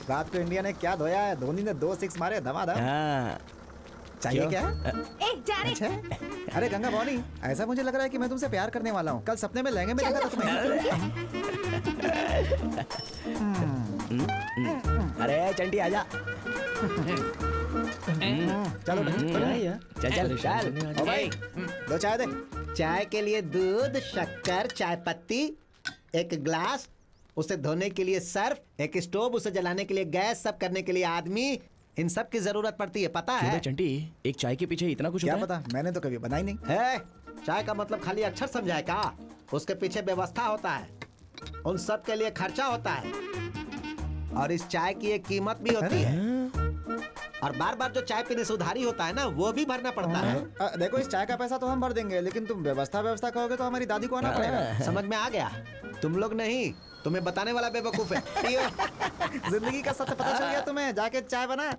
रात को इंडिया ने क्या धोया है, धोनी ने 2 6 मारे धमाधम। चाहिए क्या? एक जा रहे। अच्छा? अरे गंगा भवानी, ऐसा मुझे लग रहा है कि मैं तुमसे प्यार करने वाला हूँ। कल सपने में लहंगे में देखा था तुम्हें। अरे चंटी आजा। चलो चल चल ओ भाई, 2 चाय दे। चाय के लिए दूध, शक्कर, चाय पत्ती, एक ग्लास, उसे धोने के लिए सर्फ, एक स्टोव, उसे जलाने के लिए गैस, सब करने के लिए आदमी, इन सब की जरूरत पड़ती है, पता है? चंटी, एक चाय के पीछे इतना कुछ क्या होता है? पता, मैंने तो कभी बनाई नहीं है। चाय का मतलब खाली अक्षर समझाए का? उसके पीछे व्यवस्था होता है, उन सब के लिए खर्चा होता है, और इस चाय की एक कीमत भी होती है। और बार बार जो चाय पीने से उधारी होता है ना, वो भी भरना पड़ता है। देखो, इस चाय का पैसा तो हम भर देंगे, लेकिन तुम व्यवस्था कहोगे तो हमारी दादी को आना पड़ेगा। समझ में आ गया? तुम लोग नहीं, तुम्हें बताने वाला बेवकूफ है। जिंदगी का सच पता चल गया तुम्हें, जाके चाय बना।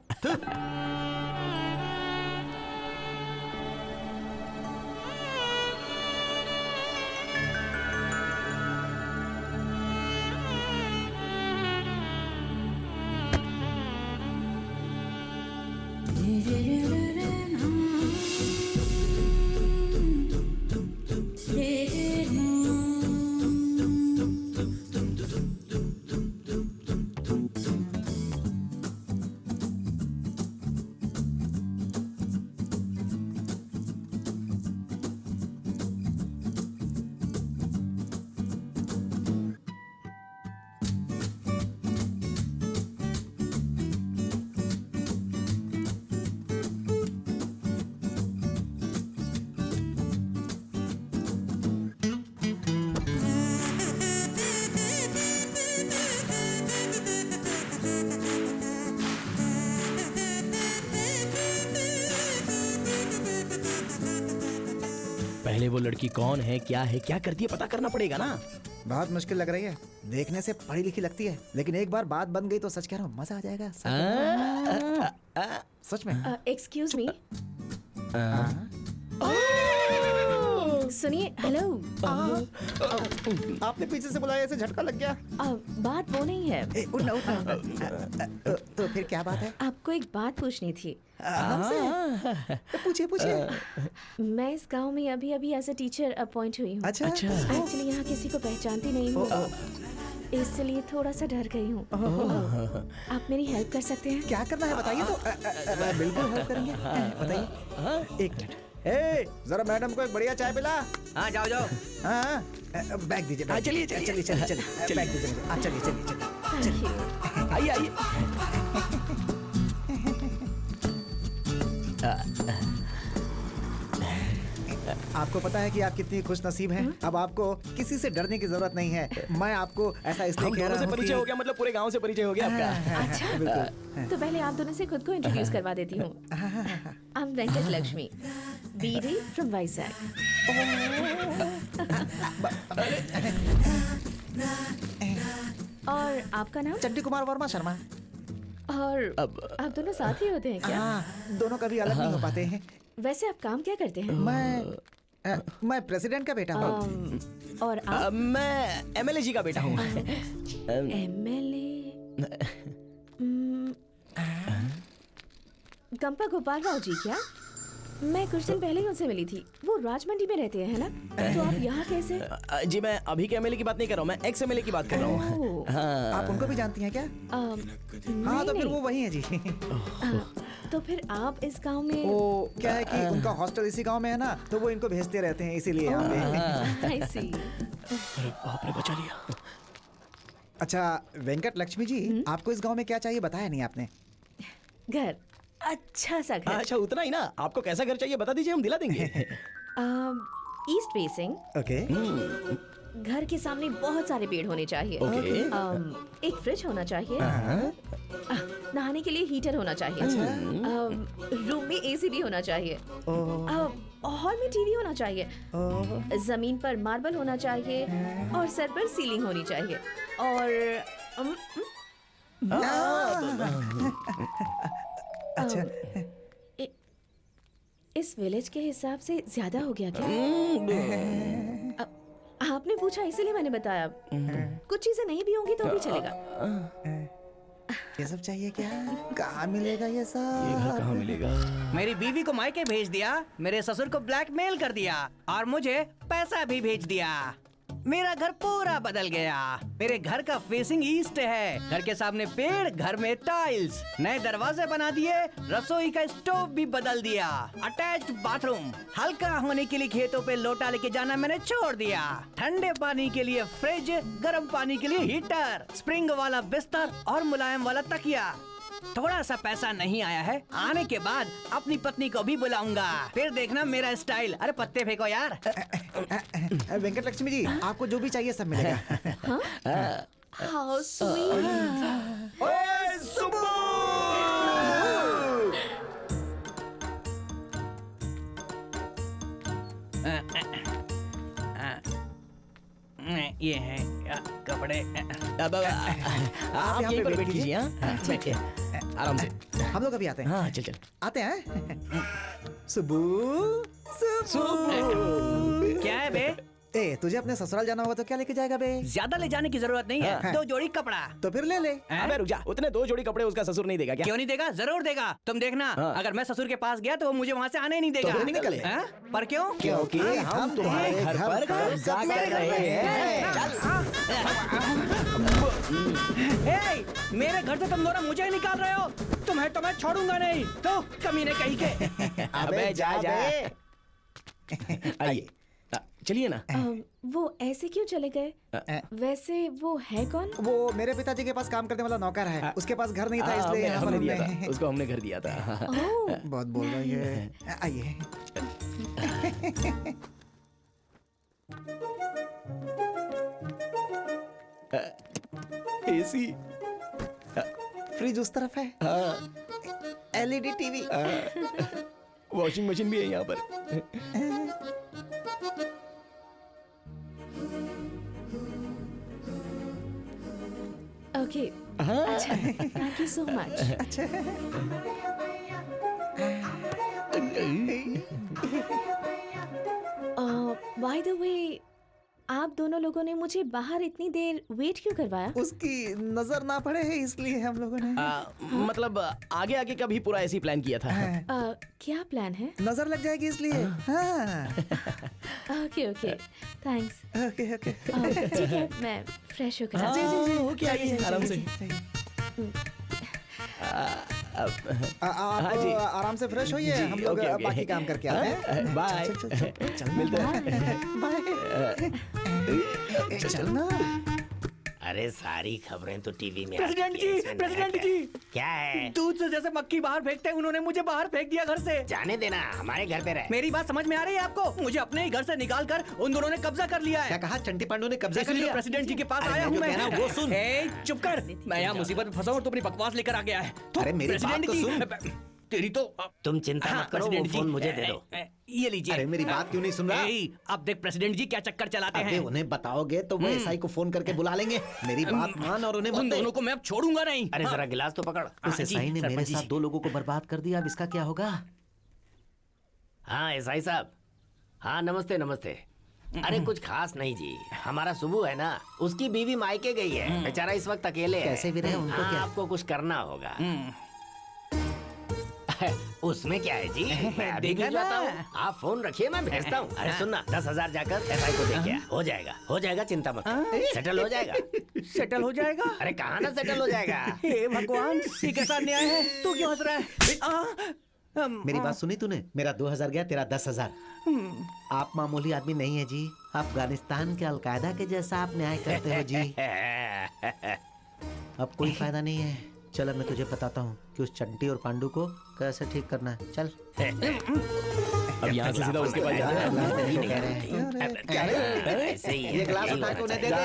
पहले वो लड़की कौन है, क्या है, क्या करती है, पता करना पड़ेगा ना। बहुत मुश्किल लग रही है, देखने से पढ़ी लिखी लगती है, लेकिन एक बार बात बन गई तो सच कह रहा हूँ, मजा आ जाएगा। सच में। एक्सक्यूज मी, सुनिए। हेलो। आपने पीछे से बुलाया, ऐसे झटका लग गया। बात वो नहीं है। उठना। तो फिर क्या बात है? आपको एक बात पूछनी थी। हमसे? पूछिए। मैं इस गांव में अभी एज अ टीचर अपॉइंट हुई हूँ। अच्छा। एक्चुअली यहाँ किसी को पहचानती नहीं हूँ, इसलिए थोड़ा सा डर गई हूँ। आप मेरी हेल्प कर सकते हैं? क्या करना है बताइए तो। बिल्कुल हेल्प करेंगे, बताइए। 1 मिनट। जरा मैडम को एक बढ़िया चाय पिला। हाँ, जाओ। हाँ, बैग दीजिए। चलिए। बैग दीजिए मुझे। चलिए। आइए। आपको पता है कि आप कितनी खुश नसीब हैं। अब आपको किसी से डरने की जरूरत नहीं है। मैं आपको ऐसा इसलिए कह रहा हूँ, परिचय हो गया, मतलब पूरे गांव से परिचय हो गया आपका। अच्छा, बिल्कुल। तो पहले आप दोनों से खुद को इंट्रोड्यूस करवा देती हूँ। I am Venkat Lakshmi, BD from Vizag. और आपका नाम? चंडी कुमार वर्मा शर्मा। और आप दोनों साथ ही होते हैं क्या? हाँ, दोनों कभी अलग नहीं हो पाते हैं। वैसे आप काम क्या करते हैं? मैं प्रेसिडेंट का बेटा हूँ। और आप? मैं एमएलए जी का बेटा हूँ। एमएलए गंपा गोपाल राव जी क्या? मैं कुछ दिन पहले ही उनसे मिली थी। वो राजमंडी में रहते हैं, है ना? तो आप यहाँ कैसे? जी, मैं अभी के एमएलए की बात नहीं कर रहा हूँ, मैं एक्स एमएलए की बात कर रहा हूँ। आप उनको भी जानती हैं क्या? हाँ, तो फिर वो वही है जी। तो फिर आप इस गांव में? वो क्या है कि उनका हॉस्टल इसी गांव में है ना, तो वो इनको भेजते रहते हैं, इसीलिए यहाँ पे। I see। अरे बाप रे, बचा लिया। अच्छा वेंकट लक्ष्मी जी, आपको इस गांव में क्या चाहिए बताया नहीं आपने? घर, अच्छा सा घर। अच्छा, उतना ही ना? आपको कैसा घर चाहिए बता दीजिए, हम दिला देंगे। East facing. ओके। घर के सामने बहुत सारे पेड़ होने चाहिए। एक फ्रिज होना चाहिए। नहाने के लिए हीटर होना चाहिए। रूम में एसी भी होना चाहिए। हॉल में टीवी होना चाहिए। जमीन पर मार्बल होना चाहिए और सर पर सीलिंग होनी चाहिए। और अच्छा, इस विलेज के हिसाब से ज्यादा हो गया क्या? आपने पूछा इसीलिए मैंने बताया। कुछ चीजें नहीं भी होंगी तो भी चलेगा। ये सब चाहिए क्या? कहाँ मिलेगा ये ये सब? घर कहाँ मिलेगा? मेरी बीवी को मायके भेज दिया, मेरे ससुर को ब्लैकमेल कर दिया और मुझे पैसा भी भेज दिया। मेरा घर पूरा बदल गया। मेरे घर का फेसिंग ईस्ट है। घर के सामने पेड़, घर में टाइल्स, नए दरवाजे बना दिए, रसोई का स्टोव भी बदल दिया, अटैच्ड बाथरूम। हल्का होने के लिए खेतों पे लोटा लेके जाना मैंने छोड़ दिया। ठंडे पानी के लिए फ्रिज, गर्म पानी के लिए हीटर, स्प्रिंग वाला बिस्तर और मुलायम वाला तकिया। थोड़ा सा पैसा नहीं आया है, आने के बाद अपनी पत्नी को भी बुलाऊंगा, फिर देखना मेरा स्टाइल। अरे पत्ते फेंको यार। वेंकट लक्ष्मी जी, आपको जो भी चाहिए सब मिलेगा। How sweet. ओए सुब्बू! ये है कपड़े। अब आप यहाँ यहीं पे पर बैठ बैठ कीजिए। हाँ बैठिए आराम से। हम लोग अभी आते हैं। हाँ चल चल। आते हैं। सुब्बू, सुब्बू। क्या है बे? ए, तुझे अपने ससुराल जाना होगा तो क्या लेके जाएगा बे? ज्यादा ले जाने की जरूरत नहीं है, 2 जोड़ी कपड़ा। तो फिर ले ले। अबे रुक जा, उतने 2 जोड़ी कपड़े उसका ससुर नहीं देगा क्या? क्यों नहीं देगा? जरूर देगा। तुम देखना, हाँ। अगर मैं ससुर के पास गया तो वो मुझे वहाँ से आने ही नहीं देगा। तो फिर निकले। हाँ? पर क्यों? क्योंकि हम तुम्हारे घर पर कब्जा कर रहे हैं। ए, मेरे घर से तुम दोनों मुझे ही निकाल रहे हो। तुम्हें तो मैं छोड़ूंगा नहीं। तो कमीने कहीं के। अबे जा जा। आइए चलिए ना। वो ऐसे क्यों चले गए? वैसे वो है कौन? वो मेरे पिताजी के पास काम करने वाला नौकर है। उसके पास घर नहीं था इसलिए यहाँ पर हमने दिया हमने। था उसको, हमने घर दिया था। ओह, बहुत बोल रही है। आइए। एसी। फ्रिज उस तरफ है। LED TV. वॉशिंग मशीन भी है यहाँ पर। ओके। अच्छा, thank you so much. By the way, आप दोनों लोगों ने मुझे बाहर इतनी देर वेट क्यों करवाया? उसकी नजर ना पड़े है इसलिए हम लोगों ने। मतलब आगे आगे का भी पूरा ऐसी प्लान किया था। क्या प्लान है? नजर लग जाएगी इसलिए। हाँ। Okay okay, thanks. Okay okay. ठीक है, मैं फ्रेश होकर आती हूँ। जी ओके आइए आराम से। आप जी। आराम से फ्रेश होइए। हम लोग ओके, ओके। बाकी काम करके आते हैं। बाय। चल मिलते हैं। बाय। चल ना। अरे सारी खबरें तो टीवी में प्रेसिडेंट आती हैं, जी, इसमें नया प्रेसिडेंट क्या- जी। क्या है? दूध से जैसे मक्खी बाहर फेंकते हैं, उन्होंने मुझे बाहर फेंक दिया घर से। जाने देना, हमारे घर पे रहे। मेरी बात समझ में आ रही है आपको? मुझे अपने ही घर से निकाल कर उन दोनों ने कब्जा कर लिया क्या है। कहा? चंटी पांडु ने कब्जा कर इसलिए लिया? प्रेसिडेंट जी के पास अरे आया मैं हूँ जो कह रहा हूँ वो सुन। ए, चुप कर। मैं यहाँ मुसीबत में फंसा हूँ और तू अपनी बकवास लेकर आ गया है। तो अरे मेरी बात तो सुन। तेरी तो तुम चिंता हाँ, मत करो, वो प्रेसिडेंट जी, फोन मुझे दे दो। ये लीजिए। अरे मेरी बात क्यों नहीं सुन रहा? अब देख प्रेसिडेंट जी क्या चक्कर चलाते अबे हैं। उन्हें बताओगे तो वो एसआई को फोन करके बुला लेंगे। मेरी बात मान और उन्हें उन मत दे। दोनों को मैं अब छोड़ूंगा नहीं। अरे हाँ। जरा गिलास तो पकड़। उस हाँ जी, एसआई ने मेरे सरपंच जी। साथ 2 लोगों को बर्बाद कर दिया। अब इसका क्या होगा? हाँ एसआई साहब। हाँ नमस्ते नमस्ते। अरे कुछ खास नहीं जी, हमारा सुबू है ना, उसकी बीवी मायके गई है, बेचारा इस वक्त अकेले है। कैसे भी रहे, उनको हाँ, क्या? आपको कुछ करना होगा। उसमें क्या है जी, मैं अभी देखा भिजवाता ना? हूँ। आप फोन रखिए, मैं भेजता हूँ। अरे सुनना, 10,000 जाकर एसआई को दे के आ। हो जाएगा, चिंता मत कर। सेटल हो जाएगा। सेटल हो जाएगा। अरे कहाँ ना सेटल हो जाएगा। हे भगवान, ये कैसा अन्याय है? तू क्यों हंस रहा है? मेरी बात सुनी तूने? मेरा 2,000 गया, तेरा 10,000। आप मामूली आदमी नहीं है जी। अफगानिस्तान के अलकायदा के जैसा आप न्याय करते हो जी। अब कोई फायदा नहीं है। चल अब मैं तुझे बताता हूँ कि उस चंटी और पांडु को कैसे ठीक करना है। चल। अब यहाँ से सीधा उसके पास जाना है। ऐसे ही है। ये ग्लास उठा के उन्हें दे दे।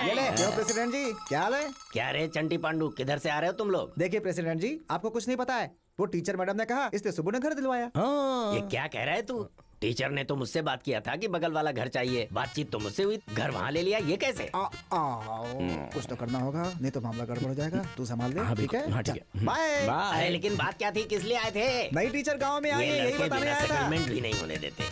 ये ले। क्यों प्रेसिडेंट जी, क्या हाल है? क्या रे चंटी पांडु, किधर से आ रहे हो तुम लोग? देखिए प्रेसिडेंट जी, आपको कुछ नहीं पता है। वो टीचर मैडम ने कहा, इसलिए सुबह ने घर दिलवाया। हाँ ये क्या कह रहा है तू? टीचर ने तो मुझसे बात किया था कि बगल वाला घर चाहिए। बातचीत तो मुझसे हुई, घर वहाँ ले लिया, ये कैसे? कुछ तो करना होगा, नहीं तो मामला गड़बड़ हो जाएगा। तू संभाल ले। हाँ, ठीक है? बिल्कुल। हाँ, ठीक है। चल, बाय। अरे बाय। लेकिन बात क्या थी, किस लिए आए थे? नई टीचर गांव में आई ये है, यही लड़के बताने बिना आया था। सेटलमेंट भी नहीं होने देते।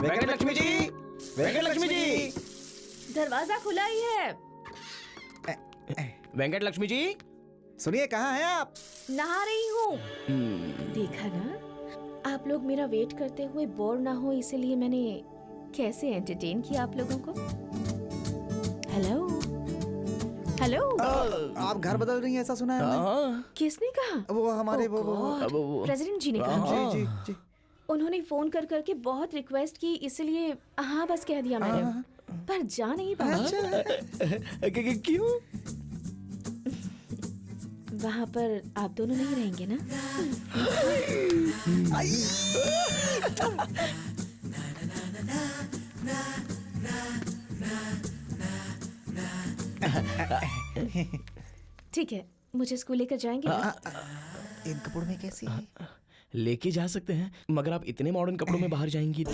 वेंकट लक्ष्मी जी, वेंकट लक्ष्मी जी। दरवाजा खुला ही है। वेंकट लक्ष्मी जी। सुनिए, कहाँ हैं आप? नहा रही हूँ। देखा ना, आप लोग मेरा वेट करते हुए बोर ना हो, इसीलिए मैंने कैसे एंटरटेन किया आप लोगों को। Hello hello. आप घर बदल रही हैं ऐसा सुना है हमने। हाँ, किसने कहा? वो हमारे Oh वो God, प्रेसिडेंट जी ने कहा। जी जी जी। उन्होंने फोन कर करके बहुत रिक्वेस्ट की, इसलिए हाँ बस कह दिया मैंने, पर जा नहीं पाया। क्यों? वहाँ पर आप दोनों नहीं रहेंगे ना? ठीक है, मुझे स्कूल लेकर जाएंगे ना? इन कपड़ों में कैसी है? लेके जा सकते हैं, मगर आप इतने मॉडर्न कपड़ों में बाहर जाएंगी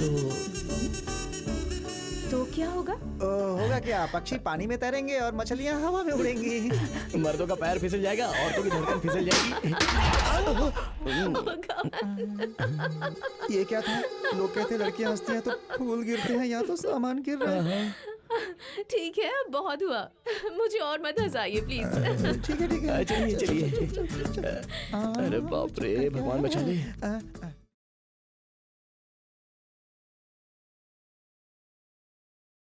तो क्या होगा? होगा क्या? पक्षी पानी में तैरेंगे और मछलियाँ हवा में उड़ेंगी। मर्दों का पैर फिसल जाएगा, औरतों की धड़कन फिसल जाएगी। ये क्या था? लोग कहते लड़कियाँ हंसती हैं तो फूल गिरते हैं, यहाँ तो सामान गिर रहा है। ठीक है, बहुत हुआ, मुझे और मत हंसाइए प्लीज। ठीक है ठीक है। चलिए चलिए। अरे बाप रे, भगवान बचा ले।